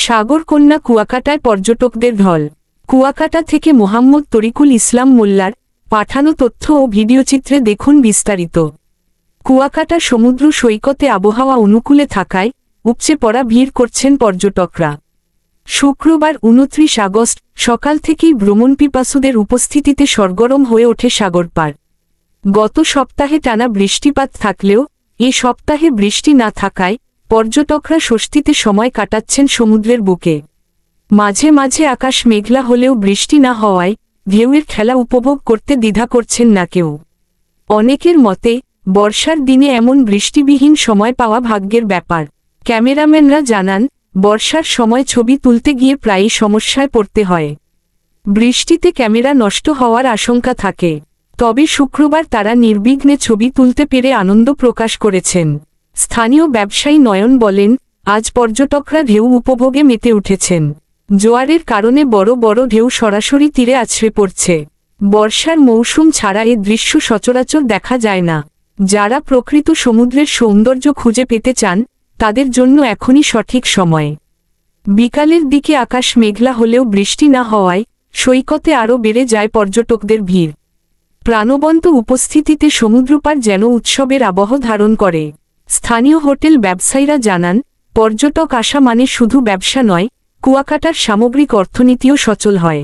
সাগরকন্যা কুয়াকাটায় পর্যটকদের ঢল। কুয়াকাটা থেকে মোহাম্মদ তরিকুল ইসলাম মোল্লার পাঠানো তথ্য ও ভিডিওচিত্রে দেখুন বিস্তারিত। কুয়াকাটা সমুদ্র সৈকতে আবহাওয়া অনুকূলে থাকায় উপচে পড়া ভিড় করছেন পর্যটকরা। শুক্রবার 29 আগস্ট সকাল থেকেই ভ্রমণপিপাসুদের উপস্থিতিতে সরগরম হয়ে ওঠে সাগরপাড়। গত সপ্তাহে টানা বৃষ্টিপাত থাকলেও এ সপ্তাহে বৃষ্টি না থাকায় পর্যটকরা স্বস্তিতে সময় কাটাচ্ছেন সমুদ্রের বুকে। মাঝে মাঝে আকাশ মেঘলা হলেও বৃষ্টি না হওয়ায় ঢেউয়ের খেলা উপভোগ করতে দ্বিধা করছেন না কেউ। অনেকের মতে বর্ষার দিনে এমন বৃষ্টিবিহীন সময় পাওয়া ভাগ্যের ব্যাপার। ক্যামেরাম্যানরা জানান, বর্ষার সময় ছবি তুলতে গিয়ে প্রায়ই সমস্যায় পড়তে হয়। বৃষ্টিতে ক্যামেরা নষ্ট হওয়ার আশঙ্কা থাকে। তবে শুক্রবার তারা নির্বিঘ্নে ছবি তুলতে পেরে আনন্দ প্রকাশ করেছেন। স্থানীয় ব্যবসায়ী নয়ন বলেন, আজ পর্যটকরা ঢেউ উপভোগে মেতে উঠেছেন। জোয়ারের কারণে বড় বড় ঢেউ সরাসরি তীরে আছড়ে পড়ছে। বর্ষার মৌসুম ছাড়া এ দৃশ্য সচরাচর দেখা যায় না। যারা প্রকৃত সমুদ্রের সৌন্দর্য খুঁজে পেতে চান তাদের জন্য এখনই সঠিক সময়। বিকালের দিকে আকাশ মেঘলা হলেও বৃষ্টি না হওয়ায় সৈকতে আরও বেড়ে যায় পর্যটকদের ভিড়। প্রাণবন্ত উপস্থিতিতে সমুদ্রপাড় যেন উৎসবের আবহ ধারণ করে। স্থানীয় হোটেল ব্যবসায়ীরা জানান, পর্যটক আসা মানে শুধু ব্যবসা নয়, কুয়াকাটার সামগ্রিক অর্থনীতিও সচল হয়।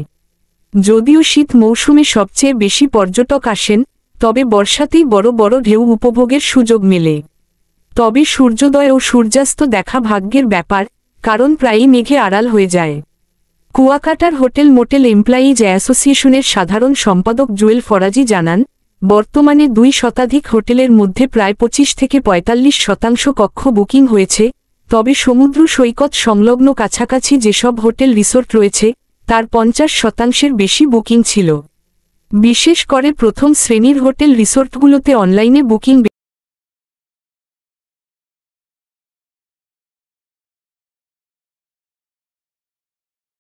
যদিও শীত মৌসুমে সবচেয়ে বেশি পর্যটক আসেন, তবে বর্ষাতেই বড় বড় ঢেউ উপভোগের সুযোগ মেলে। তবে সূর্যোদয় ও সূর্যাস্ত দেখা ভাগ্যের ব্যাপার, কারণ প্রায়ই মেঘে আড়াল হয়ে যায়। কুয়াকাটার হোটেল মোটেল এমপ্লয়িজ অ্যাসোসিয়েশনের সাধারণ সম্পাদক জুয়েল ফরাজি জানান, বর্তমানে 2 শতাধিক হোটেলের মধ্যে প্রায় 25 থেকে 45% কক্ষ বুকিং হয়েছে। তবে সমুদ্র সৈকত সংলগ্ন কাছাকাছি যেসব হোটেল রিসোর্ট রয়েছে তার 50%-এর বেশি বুকিং ছিল। বিশেষ করে প্রথম শ্রেণীর হোটেল রিসোর্টগুলোতে অনলাইনে বুকিং